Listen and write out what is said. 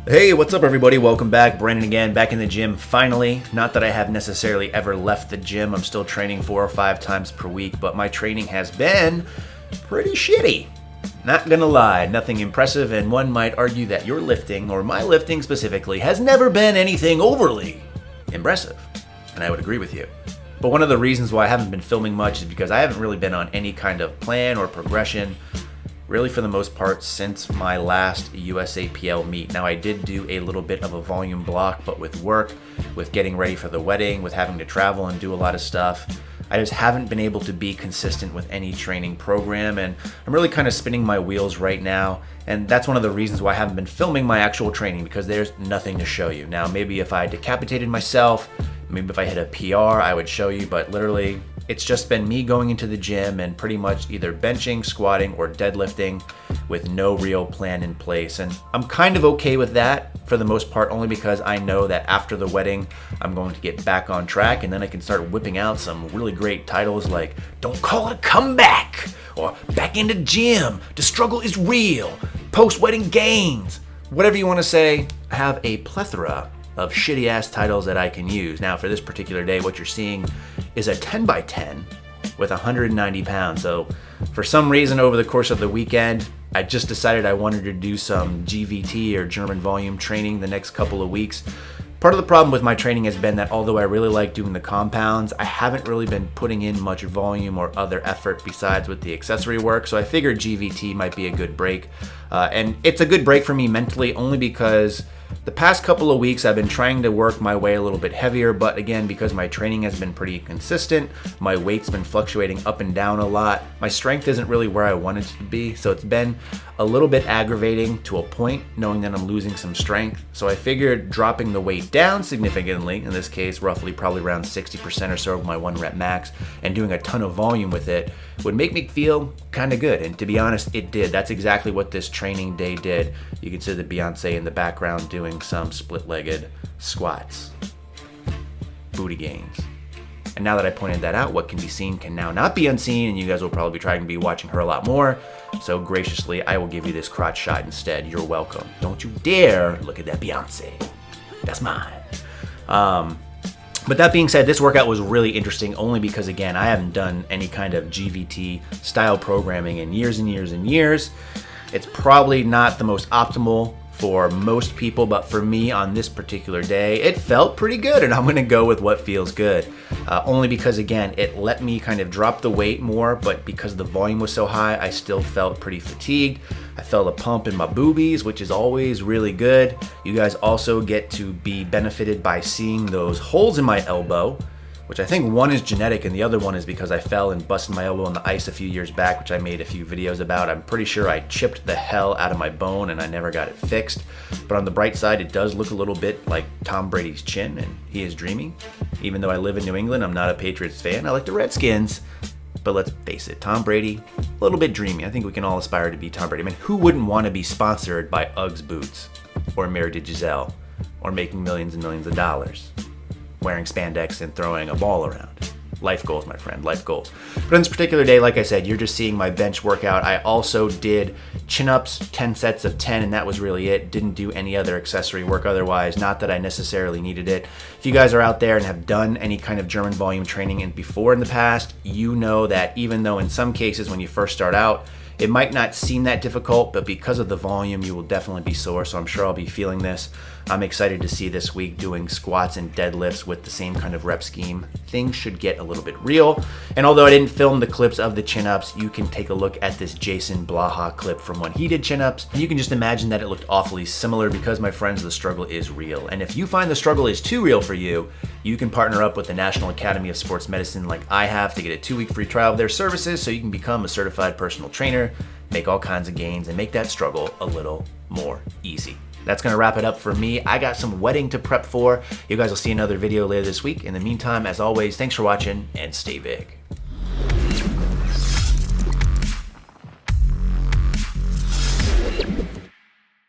Hey, what's up everybody? Welcome back. Brandon again, back in the gym finally. Not that I have necessarily ever left the gym. I'm still training 4 or 5 times per week, but my training has been pretty shitty. Not gonna lie, nothing impressive, and one might argue that your lifting, or my lifting specifically, has never been anything overly impressive. And I would agree with you. But one of the reasons why I haven't been filming much is because I haven't really been on any kind of plan or progression, really for the most part, since my last USAPL meet. Now I did do a little bit of a volume block, but with work, with getting ready for the wedding, with having to travel and do a lot of stuff, I just haven't been able to be consistent with any training program, and I'm really kind of spinning my wheels right now, and that's one of the reasons why I haven't been filming my actual training, because there's nothing to show you. Now maybe if I decapitated myself, maybe if I hit a PR, I would show you, but literally it's just been me going into the gym and pretty much either benching, squatting, or deadlifting with no real plan in place. And I'm kind of okay with that for the most part, only because I know that after the wedding, I'm going to get back on track, and then I can start whipping out some really great titles like Don't Call It a Comeback, or Back in the Gym, The Struggle is Real, Post-Wedding Gains, whatever you want to say. I have a plethora of shitty ass titles that I can use. Now for this particular day, what you're seeing is a 10 by 10 with 190 pounds. So for some reason over the course of the weekend, I just decided I wanted to do some GVT or German Volume Training the next couple of weeks. Part of the problem with my training has been that although I really like doing the compounds, I haven't really been putting in much volume or other effort besides with the accessory work. So I figured GVT might be a good break. And it's a good break for me mentally, only because the past couple of weeks I've been trying to work my way a little bit heavier, but again, because my training has been pretty consistent, my weight's been fluctuating up and down a lot, my strength isn't really where I want it to be, so it's been a little bit aggravating to a point, knowing that I'm losing some strength. So I figured dropping the weight down significantly, in this case roughly probably around 60% or so of my 1 rep max, and doing a ton of volume with it would make me feel kind of good. And to be honest, it did. That's exactly what this training day did. You can see the Beyonce in the background doing some split-legged squats, booty gains. And now that I pointed that out, what can be seen can now not be unseen, and you guys will probably try to be watching her a lot more. So graciously, I will give you this crotch shot instead. You're welcome. Don't you dare look at that Beyonce. That's mine. But that being said, this workout was really interesting only because, again, I haven't done any kind of GVT style programming in years and years and years. It's probably not the most optimal for most people, but for me on this particular day, it felt pretty good, and I'm gonna go with what feels good. Only because, again, it let me kind of drop the weight more, but because the volume was so high, I still felt pretty fatigued. I felt a pump in my boobies, which is always really good. You guys also get to be benefited by seeing those holes in my elbow, which I think one is genetic and the other one is because I fell and busted my elbow on the ice a few years back, which I made a few videos about. I'm pretty sure I chipped the hell out of my bone and I never got it fixed. But on the bright side, it does look a little bit like Tom Brady's chin, and he is dreaming. Even though I live in New England, I'm not a Patriots fan. I like the Redskins. But let's face it, Tom Brady, a little bit dreamy. I think we can all aspire to be Tom Brady. I mean, who wouldn't want to be sponsored by Uggs boots, or married to Giselle, or making millions and millions of dollars, wearing spandex and throwing a ball around? Life goals, my friend, life goals. But on this particular day, like I said, you're just seeing my bench workout. I also did chin-ups, 10 sets of 10, and that was really it. Didn't do any other accessory work otherwise, not that I necessarily needed it. If you guys are out there and have done any kind of German volume training before in the past, you know that even though in some cases when you first start out, it might not seem that difficult, but because of the volume, you will definitely be sore, so I'm sure I'll be feeling this. I'm excited to see this week doing squats and deadlifts with the same kind of rep scheme. Things should get a little bit real. And although I didn't film the clips of the chin-ups, you can take a look at this Jason Blaha clip from when he did chin-ups. And you can just imagine that it looked awfully similar because, my friends, the struggle is real. And if you find the struggle is too real for you, you can partner up with the National Academy of Sports Medicine like I have to get a 2-week free trial of their services so you can become a certified personal trainer, make all kinds of gains, and make that struggle a little more easy. That's gonna wrap it up for me. I got some wedding to prep for. You guys will see another video later this week. In the meantime, as always, thanks for watching and stay big.